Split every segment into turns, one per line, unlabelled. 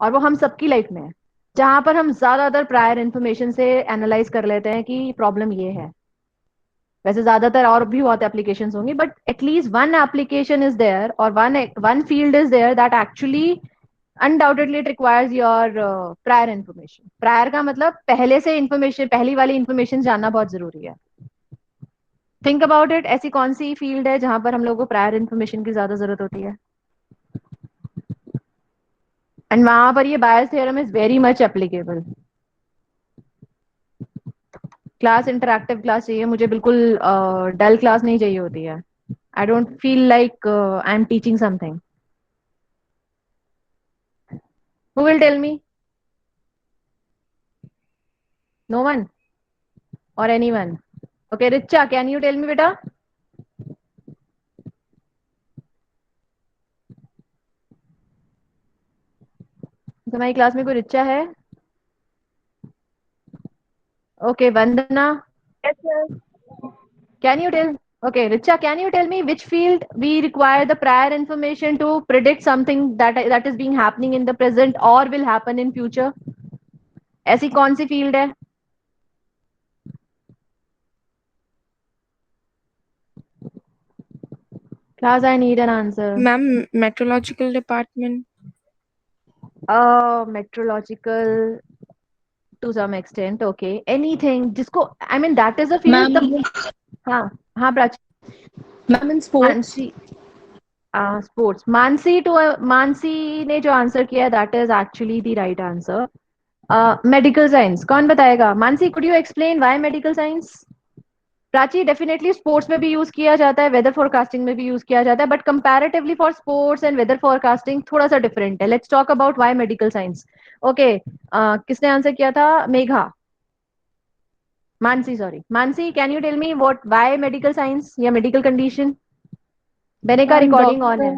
और वो हम सबकी लाइफ में है, जहां पर हम ज्यादातर प्रायर इन्फॉर्मेशन से एनालाइज कर लेते हैं कि प्रॉब्लम ये है। वैसे ज्यादातर और भी बहुत एप्लीकेशंस होंगी, but at least one application is there और one one field is there that actually undoubtedly it requires your prior information. Prior का मतलब पहले से इन्फॉर्मेशन, पहली वाली इन्फॉर्मेशन जानना बहुत जरूरी है। थिंक अबाउट इट, ऐसी कौन सी फील्ड है जहां पर हम लोगों को प्रायर इन्फॉर्मेशन की ज्यादा जरूरत होती है, एंड वहां पर ये Bayes theorem is very much applicable. Class interactive class चाहिए मुझे, बिल्कुल डल क्लास नहीं चाहिए होती है। I don't feel like I am teaching something. Who will tell me? No one और anyone? Okay Richa, can you tell me बेटा? तुम्हारी क्लास में कोई रिचा है? Okay Vandana,
Yes, sir.
can you tell? Okay, Richa, can you tell me which field we require the prior information to predict something that is being happening in the present or will happen in future? ऐसी कौन सी field है? Class, I need an answer.
Ma'am, meteorological department.
Metrological to some extent. Okay, anything जिसको I mean that is a field.
Ma'am
तब हाँ हाँ Prachi.
Ma'am in sports.
Mansi, sports. Mansi too Mansi ने जो answer किया that is actually the right answer. Medical science कौन बताएगा? Mansi, could you explain why medical science? Prachi, definitely sports में भी यूज किया जाता है, वेदर फोरकास्टिंग में भी यूज किया जाता है, but comparatively for sports and weather forecasting थोड़ा सा डिफरेंट है। Let's talk about why medical science. Okay, किसने आंसर किया था? Megha, Mansi sorry, Mansi can you tell me what why medical science या मेडिकल कंडीशन? मैंने का
Ma'am,
रिकॉर्डिंग ऑन है।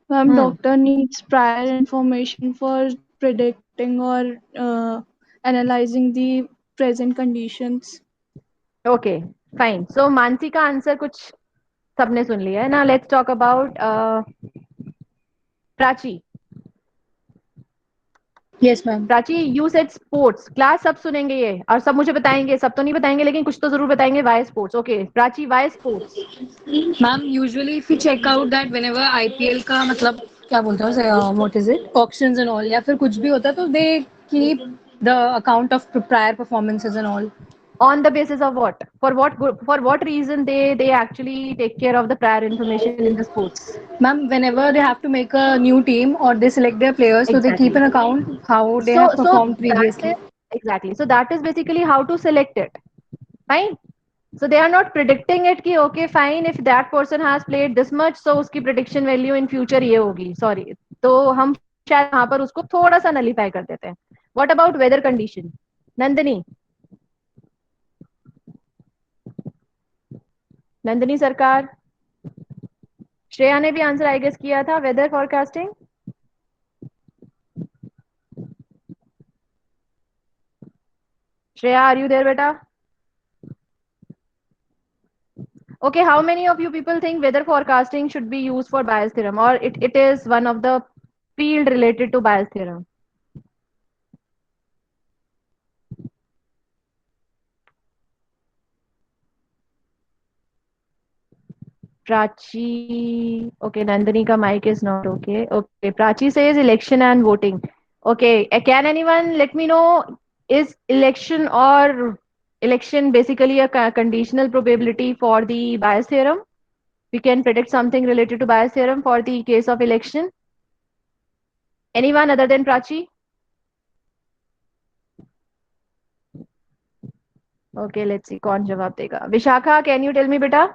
Hmm,
doctor needs prior information for predicting or analyzing the present conditions.
Okay fine. So Mansi का answer कुछ सबने सुन लिया है ना। Let's talk about Prachi.
Yes ma'am.
Prachi, you said sports. Class सब सुनेंगे ये और सब मुझे बताएंगे, सब तो नहीं बताएंगे लेकिन कुछ तो जरूर बताएंगे। Why sports? Okay Prachi, why sports?
Ma'am usually if you check out that whenever IPL का मतलब क्या बोलते हैं what is it auctions and all या फिर कुछ भी होता है तो they keep the account of prior performances and all.
On the basis of what? For what reason they actually take care of the prior information in the sports?
Ma'am, whenever they have to make a new team or they select their players, so they keep
Exactly.
an account how they have
So
performed
that
previously.
is exactly. So that is basically how to select it. Fine. So they are not predicting it कि okay fine if that person has played this much so उसकी prediction value in future ये होगी। Sorry, तो हम शायद यहाँ पर उसको थोड़ा सा nullify कर देते हैं। What about weather condition? Nandini, Nandini सरकार। श्रेया ने भी आंसर आई गेस किया था, weather forecasting. Shreya, are you there बेटा? Okay, how many of you people think weather forecasting should be used for Bayes theorem, or it is one of the field related to Bayes theorem? Prachi, okay, Nandini ka mic is not okay. Okay, Prachi says election and voting. Okay, can anyone let me know, is election basically a conditional probability for the Bayes theorem? We can predict something related to Bayes theorem for the case of election. Anyone other than Prachi? Okay, let's see कौन जवाब देगा। Vishakha, can you tell me बेटा?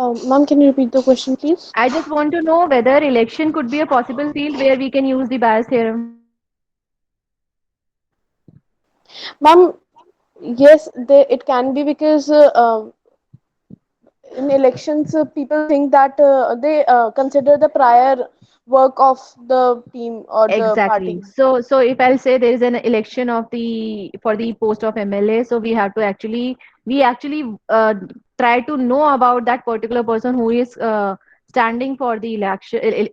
Ma'am, can you repeat the question, please?
I just want to know whether election could be a possible field where we can use the Bayes theorem.
Ma'am, yes, it can be because in elections, people think that they consider the prior work of the team or the
Exactly.
party.
So if I'll say there is an election of the for the post of MLA, so we have to actually we actually try to know about that particular person who is standing for the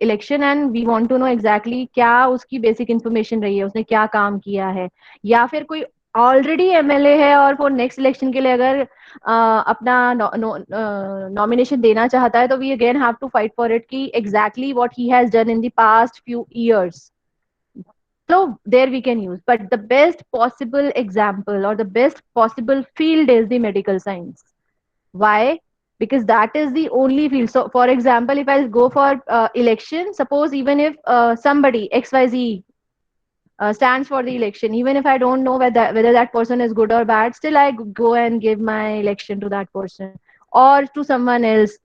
election and we want to know exactly क्या उसकी basic information रही है, उसने क्या काम किया है, या फिर कोई ऑलरेडी एमएलए है और वो नेक्स्ट इलेक्शन के लिए अगर अपना नॉमिनेशन देना चाहता है तो we again have to fight for it कि exactly what he has done in the past few years. So there we can use, but the best possible example or the best possible field is the medical science. Why? Because that is the only field. So for example, if I go for election, suppose even if somebody XYZ stands for the election, even if I don't know whether that person is good or bad, still I go and give my election to that person or to someone else,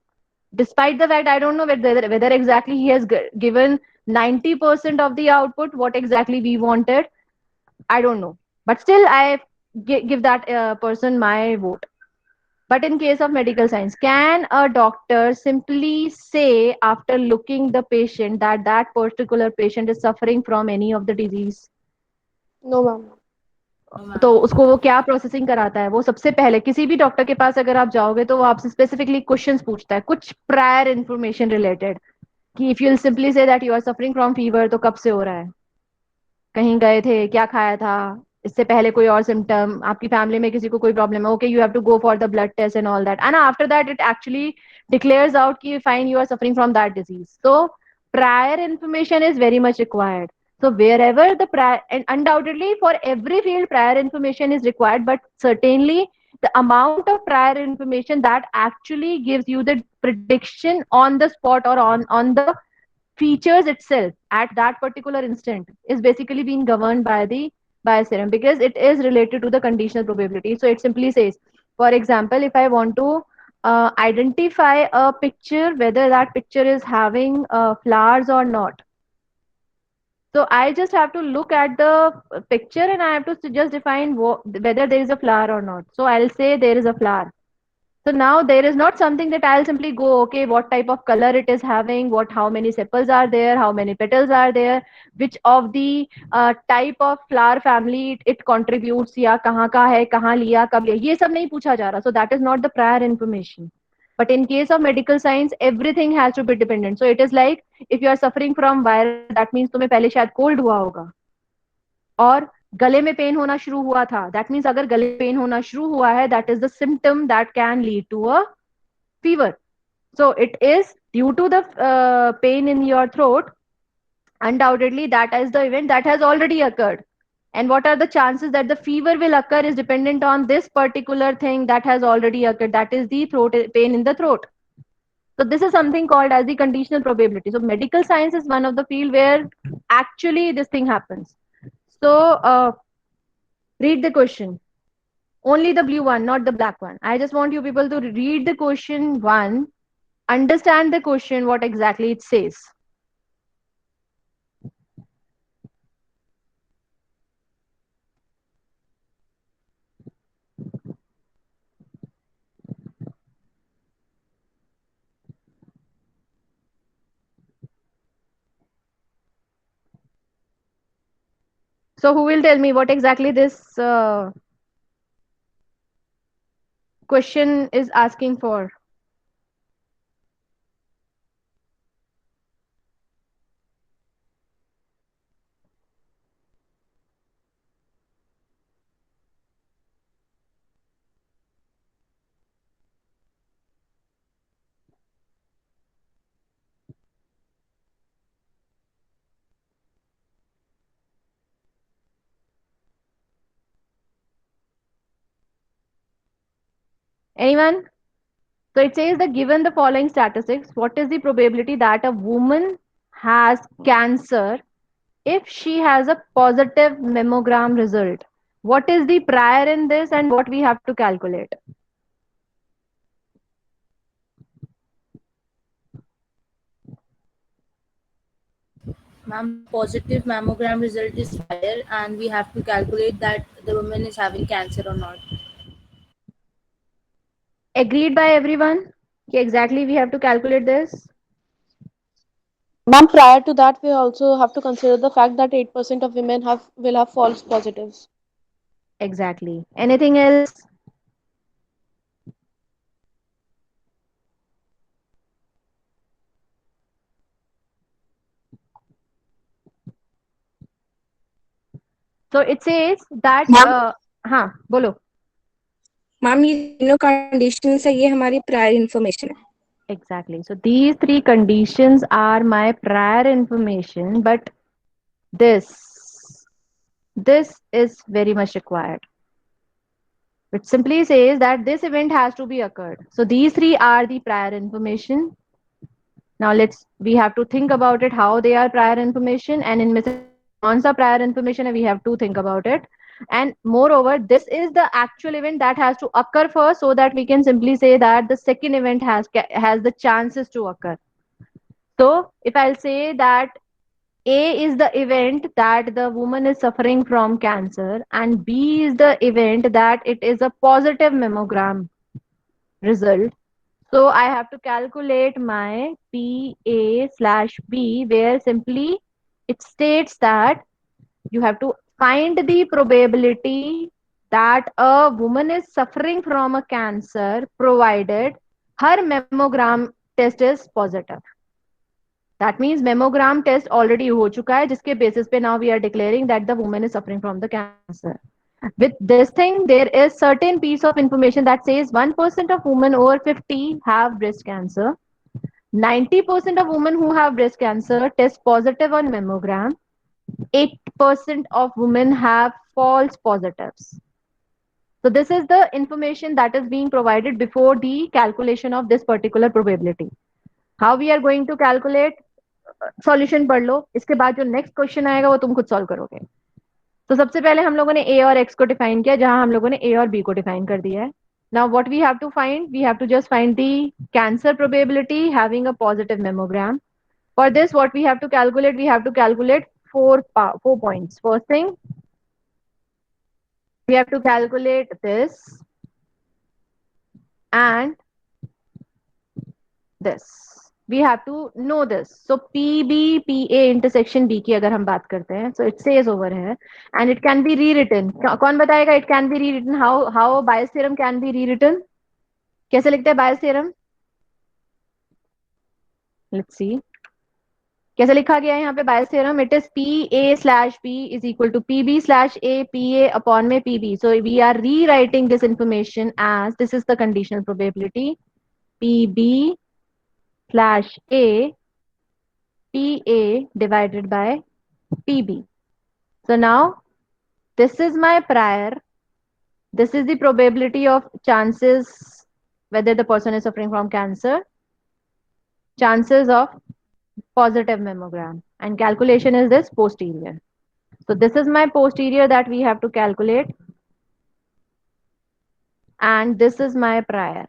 despite the fact I don't know whether exactly he has given 90% of the output what exactly we wanted. I don't know, but still I give that person my vote. But in case of medical science, can a doctor simply say after looking the patient that that particular patient is suffering from any of the disease?
No, ma'am.
तो उसको वो क्या processing कराता है, वो सबसे पहले किसी भी डॉक्टर के पास अगर आप जाओगे तो वो आपसे स्पेसिफिकली क्वेश्चंस पूछता है, कुछ प्रायर इन्फॉर्मेशन रिलेटेड, कि if you simply say that you are suffering from fever तो कब से हो रहा है, कहीं गए थे, क्या खाया था, इससे पहले कोई और सिम्टम, आपकी फैमिली में किसी को कोई प्रॉब्लम है, okay you have to go for the blood test and all that, and after that it actually declares out कि fine you are suffering from that disease. So prior information is very much required. So wherever the prior, and undoubtedly for every field prior information is required, but certainly the amount of prior information that actually gives you the prediction on the spot or on the features itself at that particular instant is basically being governed by the Serum, because it is related to the conditional probability. So it simply says, for example, if I want to identify a picture whether that picture is having flowers or not, so I just have to look at the picture and I have to just define whether there is a flower or not. So I'll say there is a flower. So now there is not something that I'll simply go, okay, what type of color it is having, how many sepals are there, how many petals are there, which of the type of flower family it contributes, या कहाँ का है, कहाँ लिया, कब लिया, ये सब नहीं पूछा जा रहा. So that is not the prior information. But in case of medical science, everything has to be dependent. So it is like if you are suffering from virus, that means तुम्हें पहले शायद cold हुआ होगा और गले में pen होना शुरू हुआ था, दैट मीन्स अगर गले में पेन होना शुरू हुआ है, that is the symptom that can lead to a fever. So it is due to the pain in your throat. Undoubtedly, that is the event that has already occurred. And what are the chances that the fever will occur is dependent on this particular thing that has already occurred. That is the throat pain in the throat. So this is something called as the conditional probability. So medical science is one of the field where actually this thing happens. So read the question. Only the blue one, not the black one. I just want you people to read the question one, understand the question, what exactly it says. So who will tell me what exactly this question is asking for? Anyone? So it says that given the following statistics, what is the probability that a woman has cancer if she has a positive mammogram result? What is the prior in this and what we have to calculate?
Ma'am, positive mammogram result is prior, and we have to calculate that the woman is having cancer or not.
Agreed by everyone? Okay, exactly, we have to calculate this.
Ma'am, prior to that, we also have to consider the fact that 8% of women will have false positives.
Exactly. Anything else? So it says that
ma'am
हाँ बोलो.
Ma'am ये तीनों conditions है, ये हमारी prior information है.
Exactly. So these three conditions are my prior information, but this this is very much required. It simply says that this event has to be occurred. So these three are the prior information. Now we have to think about it how they are prior information, and in Mrs. कौन सा prior information है, we have to think about it. And moreover, this is the actual event that has to occur first, so that we can simply say that the second event has the chances to occur. So if I'll say that A is the event that the woman is suffering from cancer, and B is the event that it is a positive mammogram result. So I have to calculate my PA/B, where simply it states that you have to find the probability that a woman is suffering from a cancer provided her mammogram test is positive. That means mammogram test already हो चुका है, जिसके basis पे now we are declaring that the woman is suffering from the cancer. With this thing, there is certain piece of information that says 1% of women over 50 have breast cancer. 90% of women who have breast cancer test positive on mammogram. 8% of women have false positives. So this is the information that is being provided before the calculation of this particular probability. How we are going to calculate? Solution पढ़ लो, इसके बाद जो next question आएगा वो तुम खुद solve करोगे. तो सबसे पहले हम लोगों ने ए और एक्स को डिफाइन किया, जहां हम लोगों ने ए और बी को डिफाइन कर दिया है. Now what we have to find, we have to just find the cancer probability having a positive mammogram. For this what we have to calculate, we have to calculate four points. First thing, we have to calculate this and this. We have to know this. So PB PA intersection B की अगर हम बात करते हैं, so it says over here and it can be rewritten. कौन बताएगा it can be rewritten? How Bayes theorem can be rewritten? कैसे लिखते हैं Bayes theorem? Let's see. कैसे लिखा गया है यहाँ पे Bayes theorem? It is PA/B is equal to PB/A PA upon में PB. So we are rewriting this information as this is the conditional probability PB/A PA divided by PB. So now this is my prior. This is the probability of chances whether the person is suffering from cancer, chances of positive mammogram, and calculation is this posterior. So this is my posterior that we have to calculate, and this is my prior.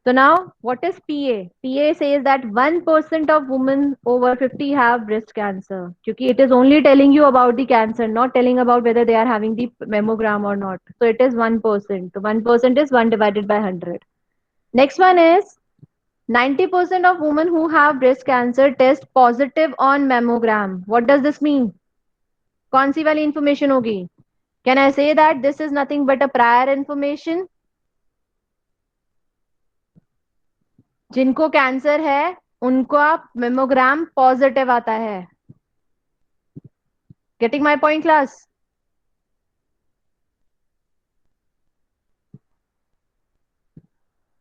So now what is PA? PA says that 1% of women over 50 have breast cancer. Because it is only telling you about the cancer, not telling about whether they are having the mammogram or not. So it is 1%. So 1% is 1 divided by 100. Next one is 90% of women who have breast cancer test positive on mammogram. What does this mean? कौन सी वाली information होगी? Can I say that this is nothing but a prior information? जिनको cancer है उनको mammogram positive आता है. Getting my point class?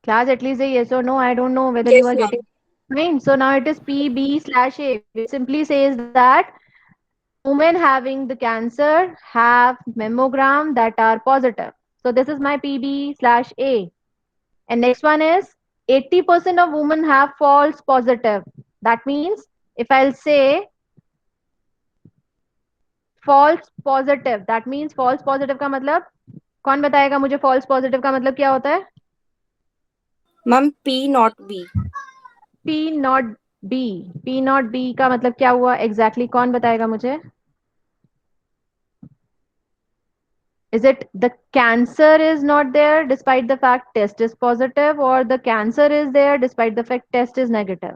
Class, at least say yes or no. I don't know whether you
Yes,
are
ma'am.
getting fine. So now it is PB/A, which simply says that women having the cancer have mammogram that are positive. So this is my PB/A. And next one is 80% of women have false positive. That means if I'll say false positive, that means false positive का मतलब कौन बताएगा मुझे false positive का मतलब क्या होता है?
Ma'am P not B.
P not B. P not B का मतलब क्या हुआ exactly? कौन बताएगा मुझे? Is it the cancer is not there despite the fact test is positive, or the cancer is there despite the fact test is negative?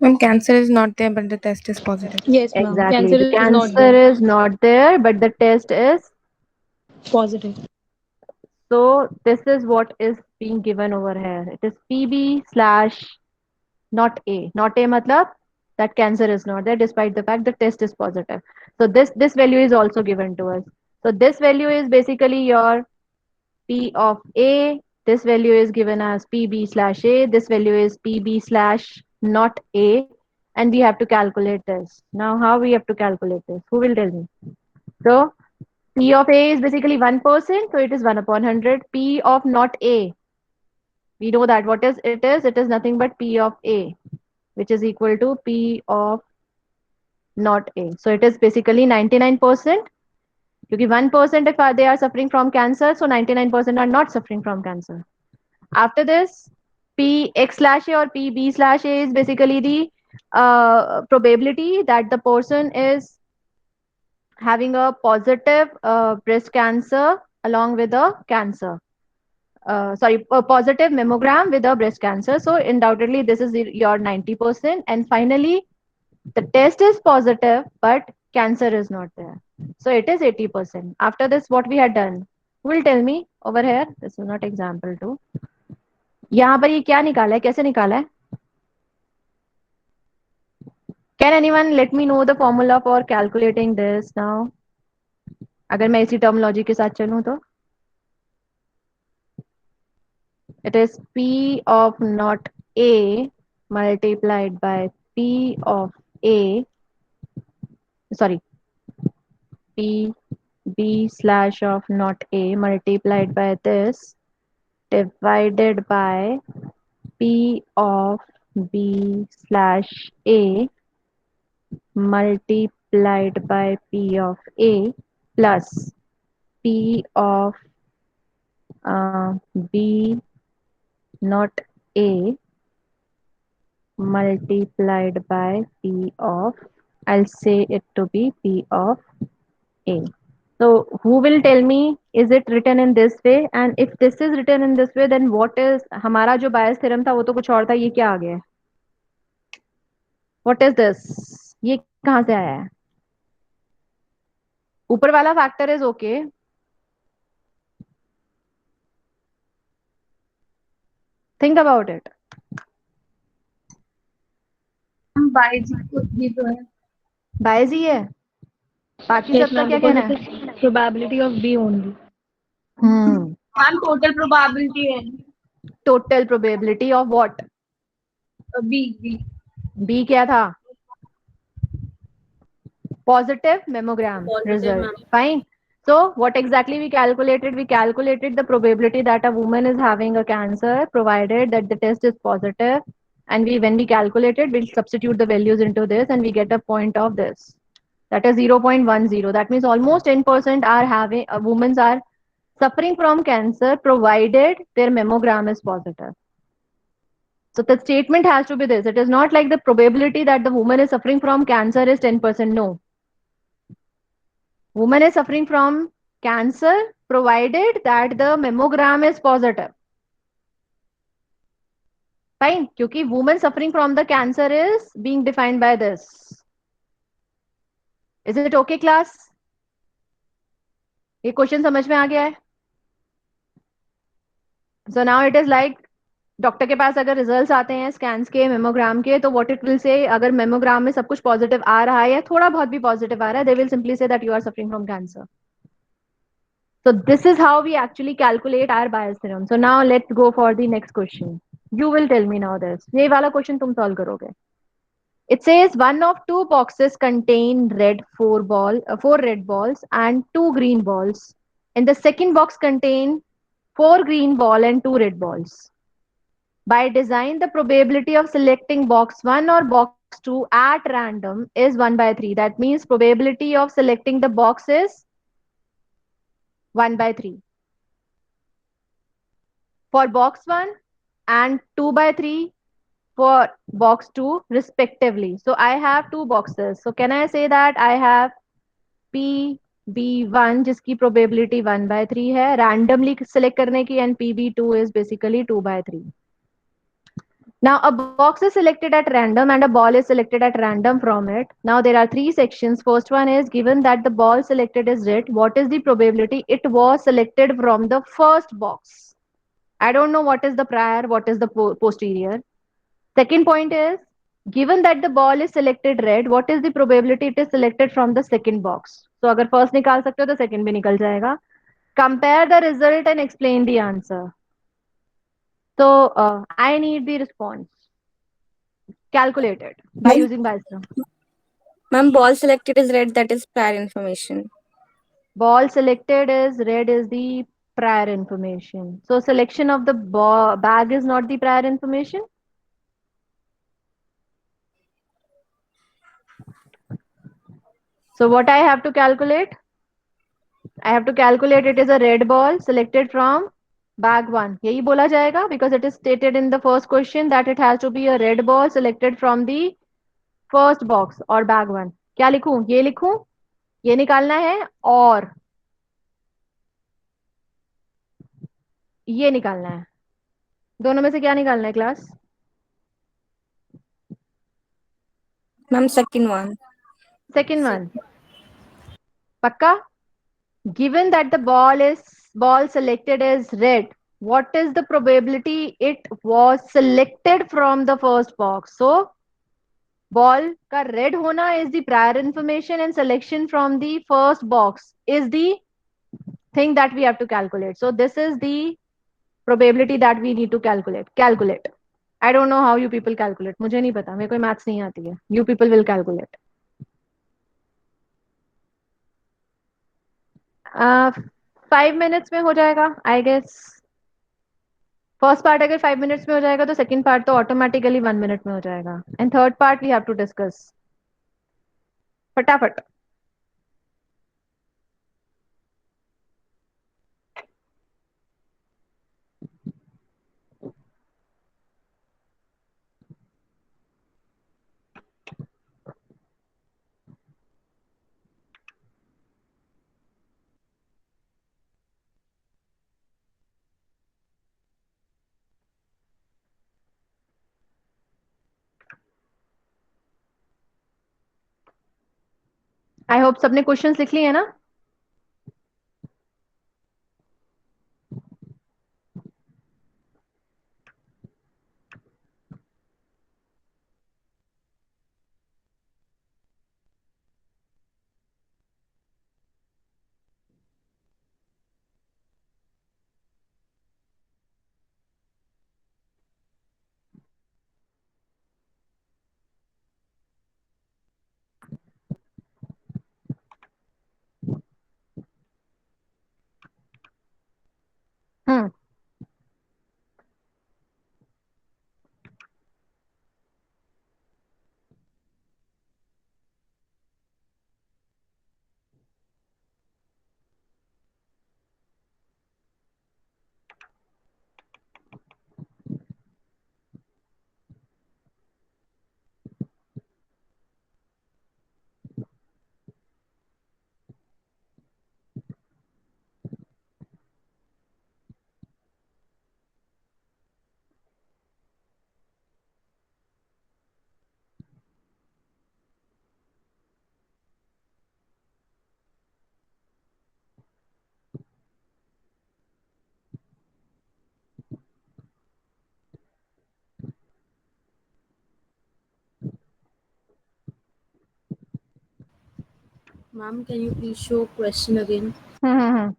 Ma'am, cancer is not there, but the test is positive.
Yes, ma'am.
Exactly.
Cancer
The
is not
cancer
there.
is not there, but the test is
Positive.
so. This is what is being given over here. It is PB slash not A. Not A matlab that cancer is not there despite the fact the test is positive. So this value is also given to us. So this value is basically your P of A. This value is given as PB slash A. This value is PB slash not A. And we have to calculate this. Now how we have to calculate this? Who will tell me? So P of A is basically 1%. So it is 1 upon 100. P of not A. We know that what is it is? It is nothing but P of A, which is equal to P of not A. So it is basically 99%. Because 1% if they are suffering from cancer, so 99% are not suffering from cancer. After this, P X slash A or P B slash A is basically the probability that the person is having a positive breast cancer along with a cancer. Sorry, a positive mammogram with a breast cancer. So undoubtedly this is your 90%. And finally, the test is positive, but cancer is not there. So it is 80%. After this, what we had done? Who will tell me over here? This is not example 2. यहाँ पर ये क्या निकाला है? कैसे निकाला है? Can anyone let me know the formula for calculating this now? अगर मैं इसी terminology के साथ चलूँ तो it is P of not A multiplied by P of A, sorry, P B slash of not A multiplied by this divided by P of B slash A multiplied by P of A plus P of B not A multiplied by P of, I'll say it to be P of A. So who will tell me, is it written in this way? And if this is written in this way, then what is, हमारा जो bias theorem था वो तो कुछ और था, ये क्या आ गया? What is this? ये कहाँ से आया है? ऊपर वाला factor is okay. Think about it.
हम बायजी को भी तो है।
Bias ही है. बाकी
Yes,
सबका
ma'am,
क्या
because
कहना
it
है?
is probability of B only.
Ma'am total probability है
Total probability of what?
B B
B क्या था? Positive mammogram
Positive
result. Fine. So what exactly we calculated? We calculated the probability that a woman is having a cancer, provided that the test is positive. And when we calculated, we'll substitute the values into this and we get a point of this. That is 0.10. That means almost 10% are having, women are suffering from cancer, provided their mammogram is positive. So the statement has to be this. It is not like the probability that the woman is suffering from cancer is 10%. No. Woman is suffering from cancer provided that the mammogram is positive. Fine. क्योंकि woman suffering from the cancer is being defined by this. Is it okay, class? ये question समझ में आ गया है? So now it is like doctor के पास अगर results आते हैं स्कैन्स के मेमोग्राम के तो व्हाट इट विल से अगर मेमोग्राम में सब कुछ पॉजिटिव आ रहा है या थोड़ा बहुत भी पॉजिटिव आ रहा है they will simply say that you are suffering from cancer. So this is how we actually calculate our bias theorem. So now let's go for the next question. You will tell me now this. ये वाला question तुम solve करोगे. It says one of two boxes contain four red balls and two green balls. And the second box contain four green ball and two red balls. By design, the probability of selecting box 1 or box 2 at random is 1 by 3. That means probability of selecting the box is 1 by 3. For box 1 and 2 by 3 for box 2 respectively. So I have two boxes. So can I say that I have PB1 जिसकी probability 1 by 3 है randomly select करने की and PB2 is basically 2 by 3. Now a box is selected at random and a ball is selected at random from it. Now there are three sections. First one is given that the ball selected is red. What is the probability it was selected from the first box? I don't know what is the prior, what is the posterior. Second point is, given that the ball is selected red, what is the probability it is selected from the second box? So अगर first निकाल सकते हो तो second भी निकल जाएगा. Compare the result and explain the answer. So I need the response. Calculate it by
Ma'am,
using Bison.
ma'am, ball selected is red. That is prior information.
Ball selected is red is the prior information. So selection of the bag is not the prior information. So what I have to calculate? I have to calculate it is a red ball selected from bag 1. यही बोला जाएगा because it is stated in the first question that it has to be a red ball selected from the first box or bag 1. क्या लिखूं? ये लिखूं? ये निकालना है और ये निकालना है. दोनों में से क्या निकालना है class?
Ma'am, second one.
Second one. पक्का? Given that the ball selected is red, what is the probability it was selected from the first box? So ball का red होना is the prior information and selection from the first box is the thing that we have to calculate. So this is the probability that we need to calculate. Calculate. I don't know how you people calculate. मुझे नहीं पता. मेरे को maths नहीं आती है. You people will calculate. 5 minutes में हो जाएगा, I guess. फर्स्ट पार्ट अगर 5 मिनट्स में हो जाएगा तो सेकंड पार्ट तो ऑटोमेटिकली 1 मिनट में हो जाएगा. And third part we have to discuss फटाफट. आई होप सबने क्वेश्चंस लिख लिए है ना. Hmm.
Ma'am, can you please show question again?
Hmm.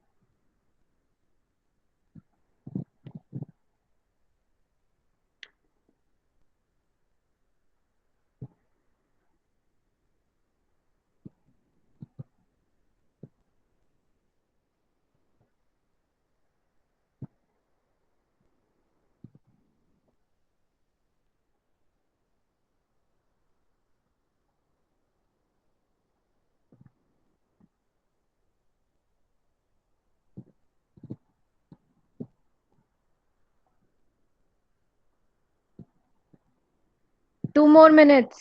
2 more minutes.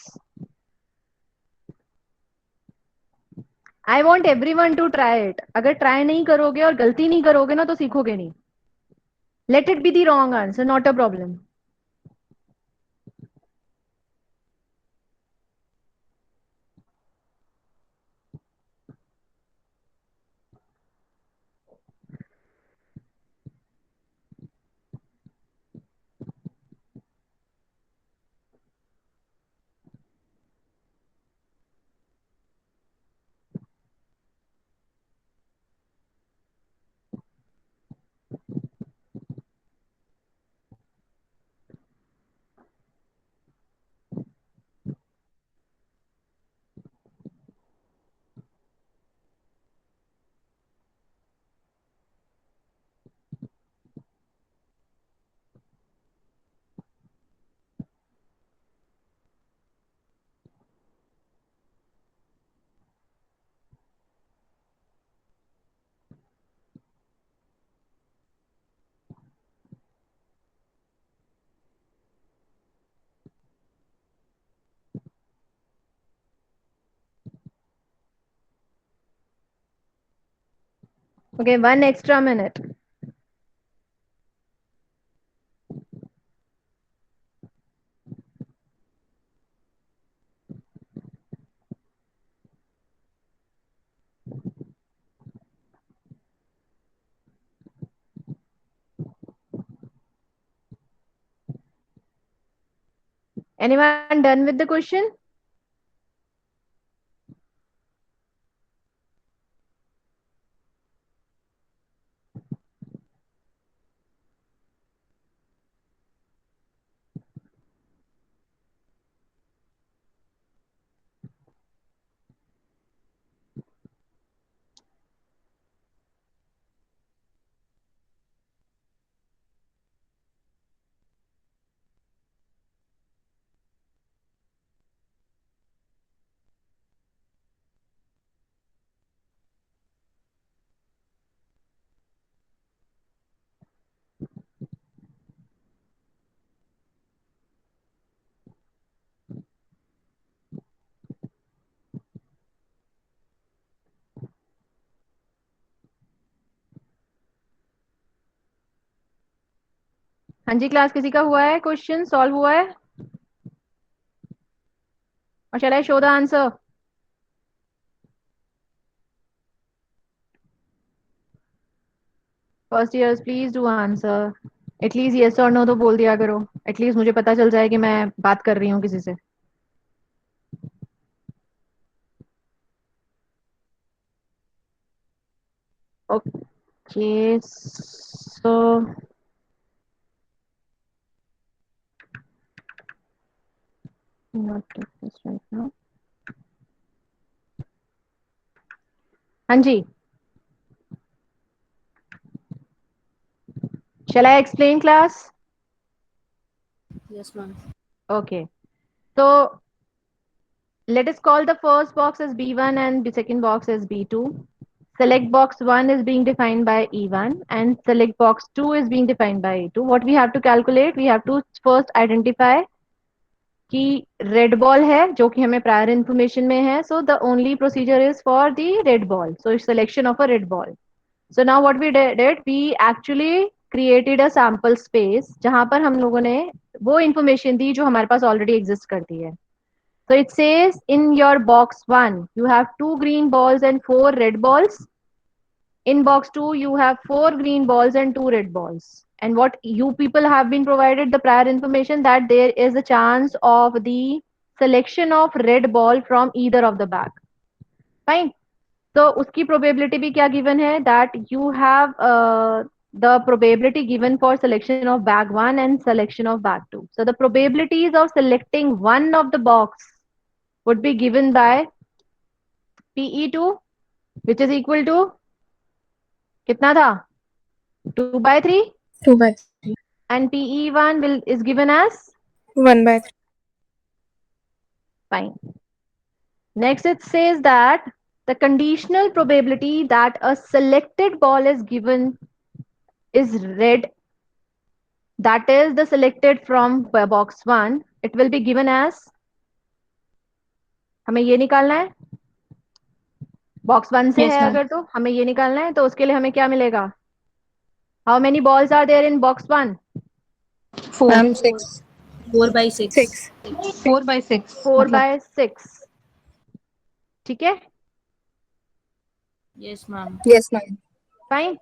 I want everyone to try it. अगर ट्राई नहीं करोगे और गलती नहीं करोगे ना तो सीखोगे नहीं. Let it be the wrong answer, not a problem. Okay, 1 extra minute. Anyone done with the question? हाँ जी क्लास, किसी का हुआ है क्वेश्चन सॉल्व हुआ है? और shall I show the answer? First years please do answer. At least yes और no तो बोल दिया करो. एटलीस्ट मुझे पता चल जाए कि मैं बात कर रही हूँ किसी से. Okay so not this right now. हाँ जी. Shall I explain class?
Yes, ma'am.
Okay. So let us call the first box as B1 and the second box as B2. Select box 1 is being defined by E1 and select box 2 is being defined by E2. What we have to calculate? We have to first identify कि red ball है जो कि हमें prior information में है. So the only procedure is for the red ball. So selection of a red ball. So now what we did, we actually created a sample space जहां पर हम लोगों ने वो information दी जो हमारे पास already exist करती है. So it says in your box 1 you have 2 green balls and 4 red balls. In box 2 you have 4 green balls and 2 red balls. And what you people have been provided the prior information that there is a chance of the selection of red ball from either of the bag. Fine. तो उसकी probability भी क्या given है that you have the probability given for selection of bag 1 and selection of bag 2. So the probabilities of selecting one of the box would be given by PE2 which is equal to कितना था 2/3
2/3.
and PE1 will is given as
1/3.
fine. Next it says that the conditional probability that a selected ball is given is red, that is the selected from box 1, it will be given as हमें ये निकालना है box 1 से
Yes,
है
ma'am.
अगर तो हमें ये निकालना है तो उसके लिए हमें क्या मिलेगा. How many balls are there in box 1?
4.
Ma'am,
4.
6.
4/6.
6.
4/6.
4/6. ठीक है.
Yes, ma'am.
Yes, ma'am.
Fine.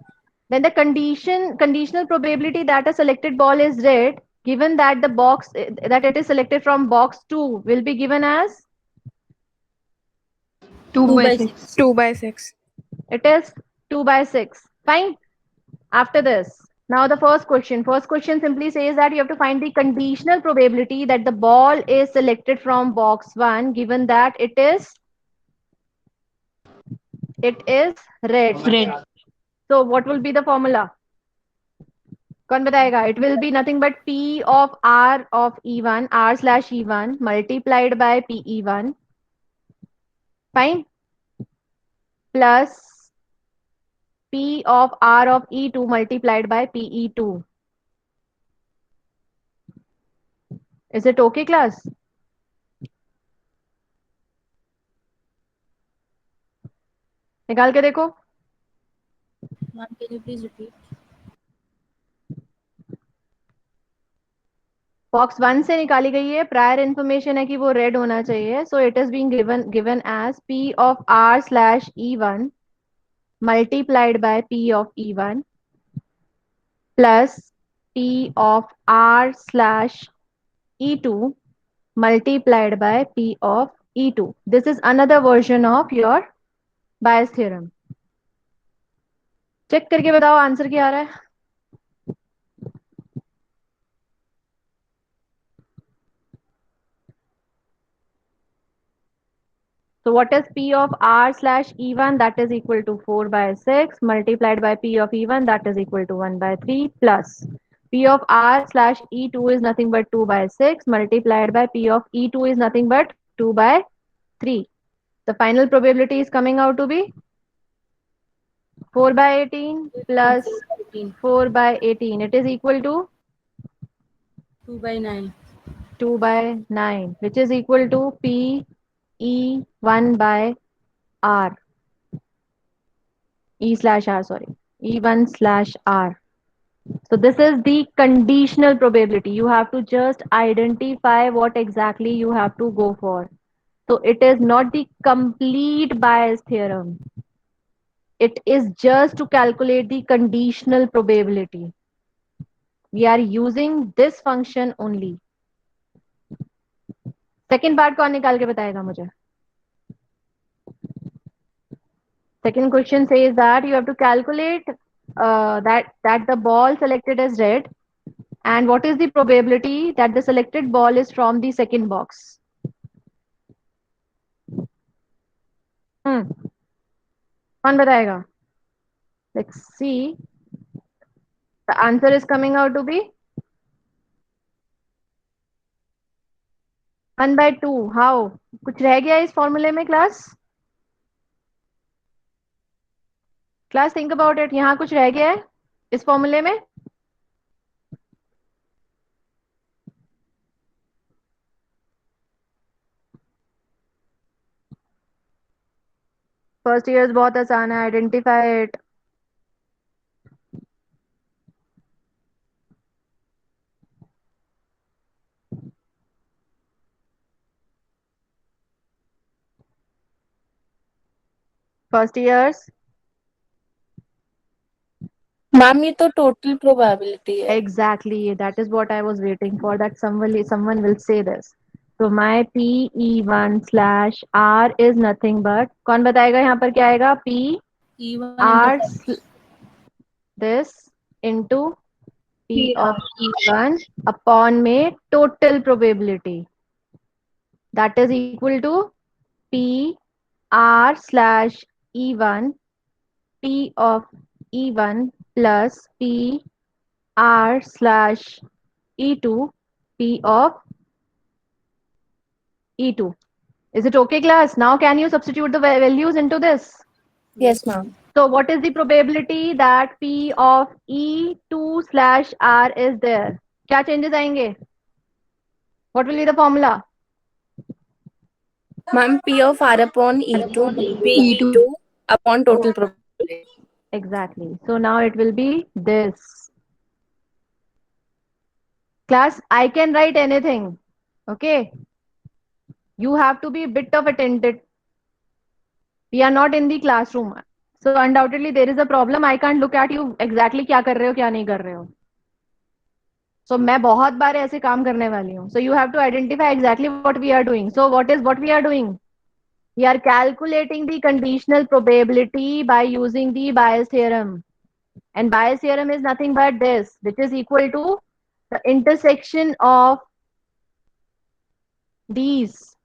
Then the conditional probability that a selected ball is red given that the box that it is selected from box 2 will be given as
2/6.
2/6.
2/6.
it is 2/6. Fine. After this, now the first question. First question simply says that you have to find the conditional probability that the ball is selected from box 1 given that it is red.
Red.
So what will be the formula? कौन बताएगा? It will be nothing but P of R of E1, R slash E1 multiplied by PE1. Fine. Plus P of R of E2 multiplied by PE2. Is it okay class? निकाल के देखो.
Ma'am, can you please repeat?
Box 1 से निकाली गई है, prior information है कि वो रेड होना चाहिए, so it is being given as P of R slash E1 multiplied by P of E1 plus P of R slash E2 multiplied by P of E2. This is another version of your Bayes theorem. Check करके बताओ answer क्या आ रहा है. So what is P of R slash E1? That is equal to 4 by 6 multiplied by P of E1, that is equal to 1 by 3 plus P of R slash E2 is nothing but 2 by 6 multiplied by P of E2 is nothing but 2 by 3. The final probability is coming out to be 4 by 18 plus
18.
4 by 18. It is equal to
2 by 9.
2 by 9, which is equal to P E1 by R. E slash R, sorry. E1 slash R. So this is the conditional probability. You have to just identify what exactly you have to go for. So it is not the complete Bayes theorem. It is just to calculate the conditional probability. We are using this function only. Second part कौन निकाल के बताएगा मुझे? Second question says that you have to calculate that the ball selected is red, and what is the probability that the selected ball is from the second box. कौन बताएगा? Let's see. The answer is coming out to be 1 by 2. How? कुछ रह गया इस फॉर्मूले में class? Class think about it. यहाँ कुछ रह गया है इस फॉर्मूले में? फर्स्ट ईयर्स बहुत आसान है. Identify it. First years.
Ma'am ये तो टोटल प्रोबेबिलिटी है.
Exactly. That is what I was waiting for. That someone will say this. So my PE1 slash R is nothing but. कौन बताएगा यहाँ पर क्या आएगा? P
E1
R
into
this into P of E1 upon में total probability. That is equal to P R slash E1 P of E1 plus P R slash E2 P of E2. Is it okay, class? Now can you substitute the values into this?
Yes, ma'am.
So what is the probability that P of E2 slash R is there? क्या changes आएंगे? What will be the formula?
Ma'am, P of R upon E2 will be E2 upon total probability.
Exactly. So now it will be this. Class, I can write anything. Okay. You have to be a bit of attentive. We are not in the classroom. So undoubtedly there is a problem. I can't look at you exactly क्या कर रहे हो क्या नहीं कर रहे हो. So मैं बहुत बार ऐसे काम करने वाली हूँ. So you have to identify exactly what we are doing. So what we are doing? We are calculating the conditional probability by using the Bayes theorem. And Bayes theorem is nothing but this, which is equal to the intersection of these.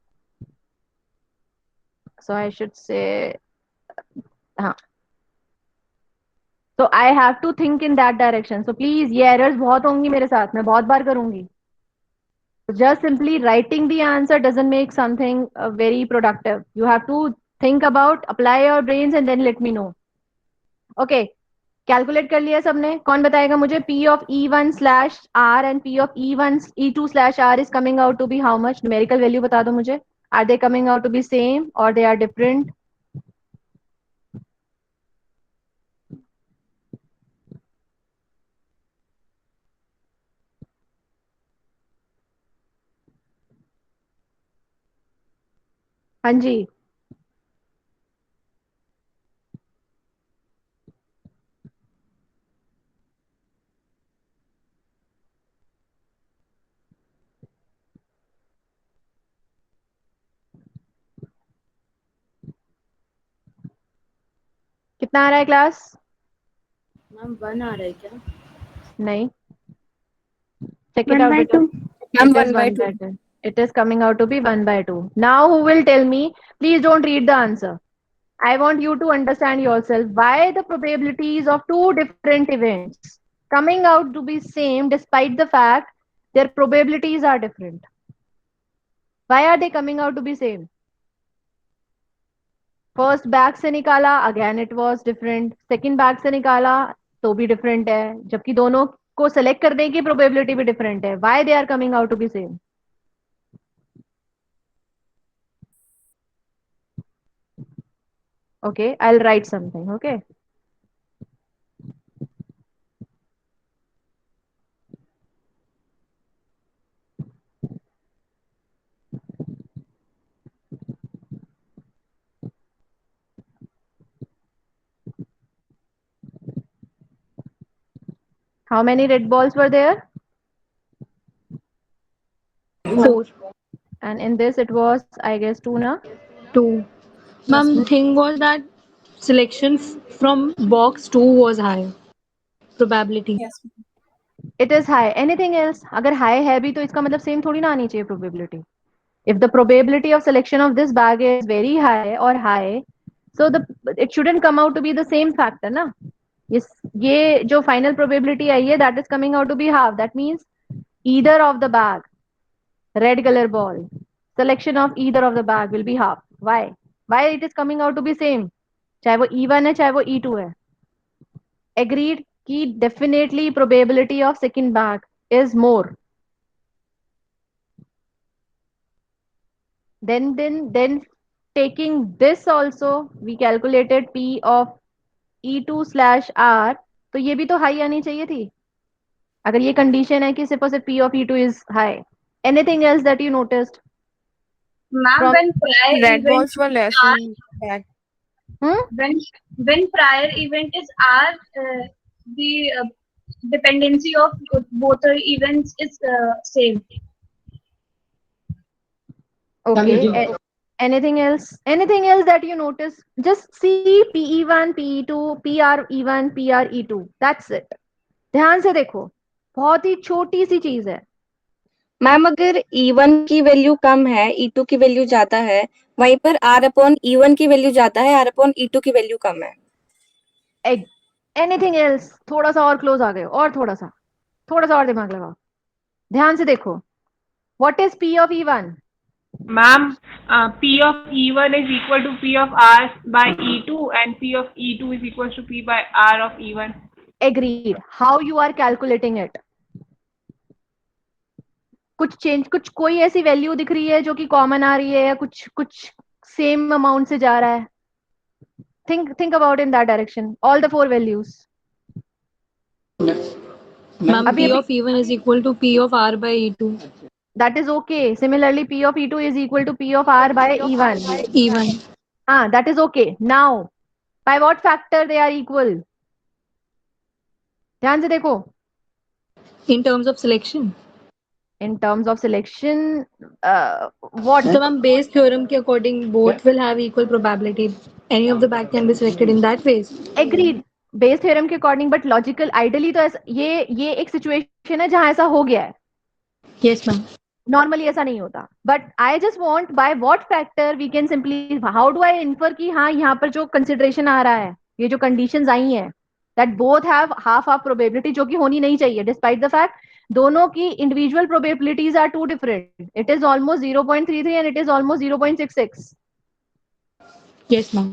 So I should say, so I have to think in that direction. So please, ये errors बहुत होंगी मेरे साथ, मैं बहुत बार करूंगी. So just simply writing the answer doesn't make something very productive. You have to think about, apply your brains and then let me know. Okay. Calculate कर लिया सबने. कौन बताएगा मुझे? P of E1 slash R and P of E1 E2 slash R is coming out to be how much? Numerical value बता दो मुझे. Are they coming out to be same or they are different? हाँ जी। कितना आ रहा है class?
Ma'am 1 आ रहा है क्या?
नहीं, check it
one
out
bye
बेटा.
Two ma'am
It is
one by
1
two
by 2. It is coming out to be 1 by 2. Now who will tell me? Please don't read the answer. I want you to understand yourself why the probabilities of two different events coming out to be same despite the fact their probabilities are different. Why are they coming out to be same? First bag से निकाला, again it was different. Second bag से निकाला तो भी different है, जबकि दोनों को सेलेक्ट करने की प्रोबेबिलिटी भी डिफरेंट है. Why they are coming out to be same? Okay, I will write something. Okay, how many red balls were there?
4.
And in this it was I guess 2 ना?
2. Ma'am, thing was that selection from box 2 was high probability.
Yes.
It is high. Anything else? अगर high है भी तो इसका मतलब same थोड़ी ना आनी चाहिए probability. If the probability of selection of this bag is very high or high, so the it shouldn't come out to be the same factor ना. Yes, ये जो final probability आई है that is coming out to be half. That means either of the bag, red color ball, selection of either of the bag will be half. Why? Why it is coming out to be same? चाहे वो E1 है चाहे वो E2 है. Agreed कि definitely probability of second bag is more. Then taking this also we calculated p of e2 slash r. तो ये भी तो हाई आनी चाहिए थी अगर ये कंडीशन है कि सिर्फ और सिर्फ p of e2 is high. Anything else that you noticed
Ma'am,
from?
when prior
red
event
balls were less
are
in back.
when when prior event is R, the dependency of both the events is same.
Okay. Anything else? Anything else that you notice? Just see pe1 pe2 pre1 pre2. That's it. ध्यान से देखो, बहुत ही छोटी सी चीज है.
Ma'am अगर E1 की value कम है, E2 की वैल्यू ज्यादा है, वहीं पर R अपॉन E1 की वैल्यू ज्यादा है, R अपॉन E2 की वैल्यू कम है.
Anything else? थोड़ा सा और क्लोज आ गए, और थोड़ा सा और दिमाग लगाओ. ध्यान से देखो. What is p of e1?
Ma'am, P of E1 is equal to P of R by E2 and P of E2 is equal to P by R of E1.
Agreed. How you are calculating it? कुछ change, कुछ कोई ऐसी value दिख रही है जो कि common आ रही है या कुछ कुछ सेम अमाउंट से जा रहा है? think about in that direction. All the four values.
Ma'am,
अभी
P
अभी
of E1 is equal to P of R by E2.
that is okay. Similarly, p of e2 is equal to p of r by e1.
E1.
That is okay. Now, by what factor they are equal? ध्यान से देखो.
In terms of selection.
In terms of selection, what?
So ma'am, Bayes theorem के according both will have equal probability. Any of the bag can be selected in that phase.
Agreed. Bayes theorem के according, but logical ideally तो ये एक situation है जहां ऐसा हो गया है.
Yes ma'am.
नॉर्मली ऐसा नहीं होता. But I just want by what factor we can simply, how do I infer कि हाँ यहाँ पर जो कंसिडरेशन आ रहा है, ये जो कंडीशंस आई हैं, that both have half half probability, जो कि होनी नहीं चाहिए डिस्पाइट द फैक्ट दोनों की individual probabilities are too different. It is almost 0.33 and it is almost 0.66.
Yes ma'am.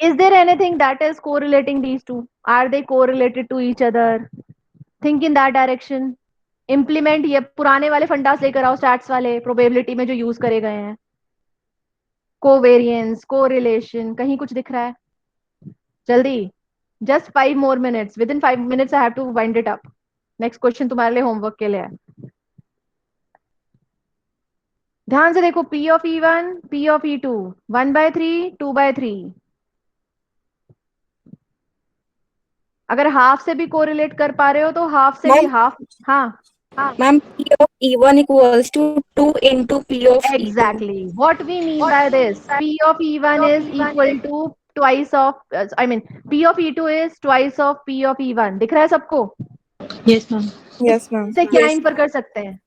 Is there anything that is correlating these two? Are they correlated to each other? Think in that direction. Implement ये पुराने वाले fundas लेकर आओ, stats वाले probability में जो use करे गए हैं. कोवेरियंस, कोरिलेशन, कहीं कुछ दिख रहा है? जल्दी. Just 5 more minutes. Within 5 minutes I have to wind it up. Next question तुम्हारे लिए होमवर्क के लिए है. ध्यान से देखो, P of E1, P of E2, 1/3, 2/3. अगर हाफ से भी कोरिलेट कर पा रहे हो तो हाफ से भी
मैम
हाफ. हाँ,
ma'am P of E1 equals to 2 into P of E2.
exactly. What we mean by this, P of E1 is equal to twice of, I mean, P of E2 is twice of P of E1. दिख रहा है सबको?
Yes, ma'am.
Yes, ma'am.
इससे क्या infer कर सकते हैं?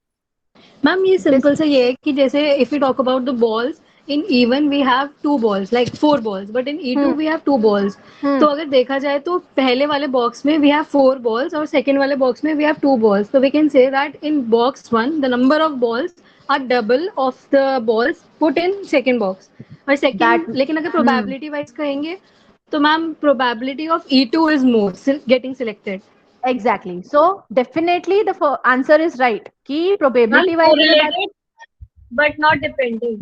Ma'am ये
This,
सिंपल से ये है कि जैसे if you talk about the balls in E1 we have 2 balls like 4 balls but in E2 we have 2 balls. तो अगर देखा जाए तो पहले वाले बॉक्स में वी हैव 4 balls और सेकंड वाले बॉक्स में वी हैव 2 balls. तो we can say that in box 1 the number of balls are double of the balls put in second box. और
that,
सेकंड लेकिन अगर प्रोबेबिलिटी वाइज कहेंगे तो ma'am probability of E2 is more getting selected.
exactly. So definitely the answer is right. कि probability wise अगर बात,
Correlated but not dependent.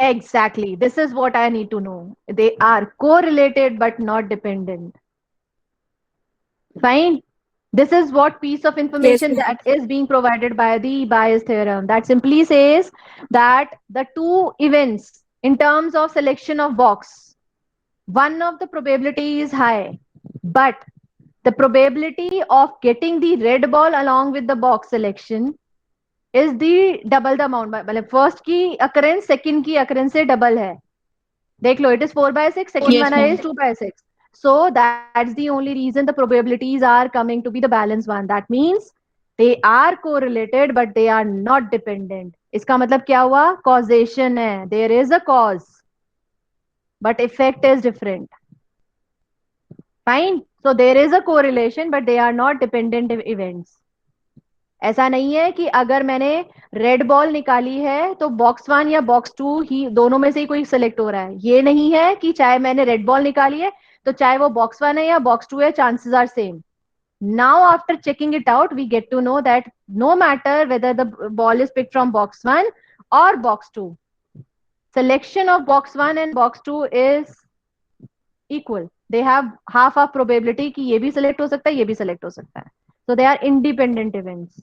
exactly. This is what I need to know. They are correlated but not dependent. Fine. This is what piece of information
Yes,
that is being provided by the bias theorem. That simply says that the two events in terms of selection of box, one of the probability is high, but the probability of getting the red ball along with the box selection is the double the amount. मतलब first की occurrence second की occurrence से double है. देख लो, it is 4/6, second
Yes,
वाला
ma'am.
is 2/6. So that's the only reason the probabilities are coming to be the balanced one. That means they are correlated but they are not dependent. इसका मतलब क्या हुआ? Causation है. There is a cause, but effect is different. Fine. So there is a correlation but they are not dependent events. ऐसा नहीं है कि अगर मैंने रेड बॉल निकाली है तो बॉक्स 1 या बॉक्स 2 ही दोनों में से ही कोई सिलेक्ट हो रहा है. ये नहीं है कि चाहे मैंने रेड बॉल निकाली है तो चाहे वो बॉक्स 1 है या बॉक्स 2 है, chances are same. Now after checking it out, we get to know that no matter whether the ball is picked from box 1 or box 2, selection of box 1 and box 2 is equal. They have half of probability कि ये भी select हो सकता है, ये भी select हो सकता है. So they are independent events.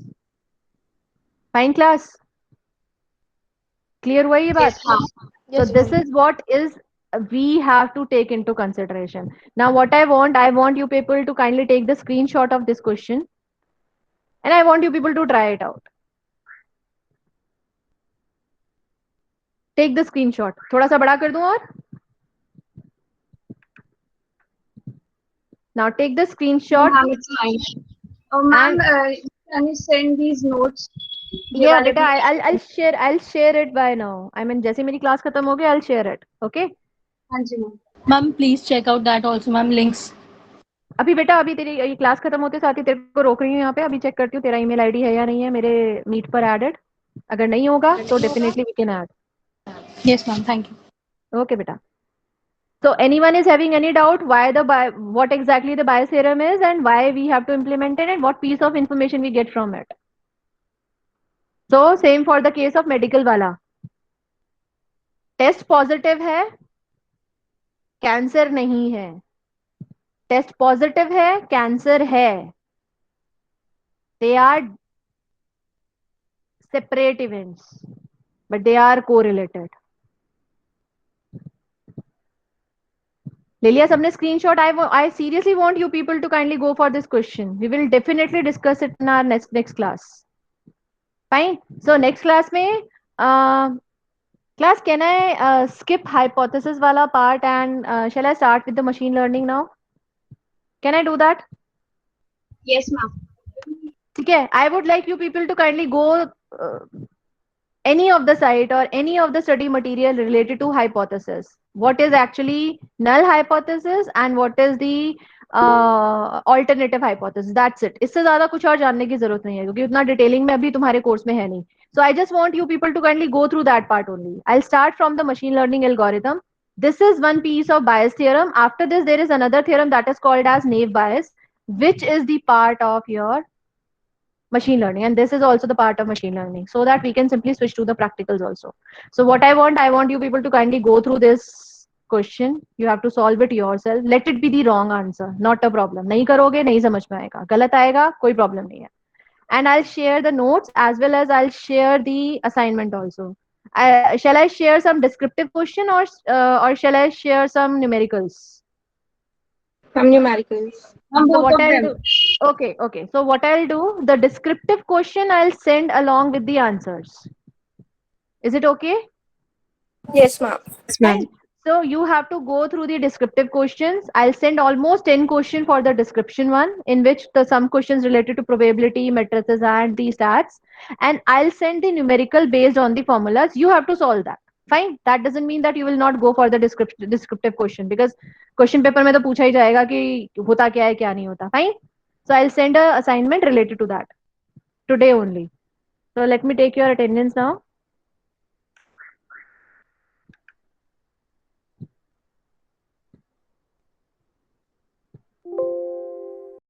Fine class. Clear हुआ ये बात? So
Yes,
this
ma'am.
is what is we have to take into consideration. Now what I want you people to kindly take the screenshot of this question and I want you people to try it out. Take the screenshot. थोड़ा सा बड़ा कर दूं और? Now take the screenshot.
Ma'am, it's fine. Oh, ma'am, can you send these notes? ये
Yeah,
वाले
beta,
भी-
I'll share it by now. I mean, जैसे मेरी क्लास खत्म हो गई, I'll share it. Okay?
हाँ जी ma'am.
Ma'am, please check out that also, ma'am. Links.
अभी बेटा, अभी तेरी ये क्लास खत्म होते साथ ही तेरे को रोक रही हूँ यहाँ पे. अभी चेक करती हूँ तेरा ईमेल आईडी है या नहीं है मेरे मीट पर एडेड. अगर नहीं होगा तो definitely we can add.
Yes, ma'am. Thank you.
Okay, beta. So anyone is having any doubt why what exactly the bias theorem is and why we have to implement it and what piece of information we get from it? So same for the case of medical वाला. Test positive है, cancer नहीं है. Test positive है, cancer है. They are separate events, but they are correlated. ले लिया सबने screenshot? I seriously want you people to kindly go for this question. We will definitely discuss it in our next class. Fine. So next class में class, can I skip hypothesis wala part and shall I start with the machine learning now? Can I do that?
Yes, ma'am.
ठीक है. I would like you people to kindly go any of the site or any of the study material related to hypothesis. What is actually null hypothesis and what is the alternative hypothesis? That's it. इससे ज्यादा कुछ और जानने की जरूरत नहीं है क्योंकि उतना डिटेलिंग में अभी तुम्हारे कोर्स में है नहीं. So I just want you people to kindly go through that part only. I'll start from the machine learning algorithm. This is one piece of bias theorem. After this, there is another theorem that is called as naive bias, which is the part of your machine learning, and this is also the part of machine learning, so that we can simply switch to the practicals also. So what I want you people to kindly go through this question. You have to solve it yourself. Let it be the wrong answer, not a problem. नहीं करोगे नहीं समझ में आएगा, गलत आएगा कोई problem नहीं है. And I'll share the notes as well as I'll share the assignment also. Shall I share some descriptive question, or shall I share some numericals?
Some numericals.
So
both
what
of
I'll
them.
do, okay. So what I'll do, the descriptive question I'll send along with the answers. Is it okay?
Yes, ma'am.
Yes,
Fine.
ma'am.
So you have to go through the descriptive questions. I'll send almost 10 questions for the description one, in which the some questions related to probability, matrices, and the stats. And I'll send the numerical based on the formulas. You have to solve that. Fine. That doesn't mean that you will not go for the descriptive question, because question paper में तो पूछा ही जाएगा कि होता क्या है क्या नहीं होता. Fine. So I'll send a assignment related to that today only. So let me take your attendance now.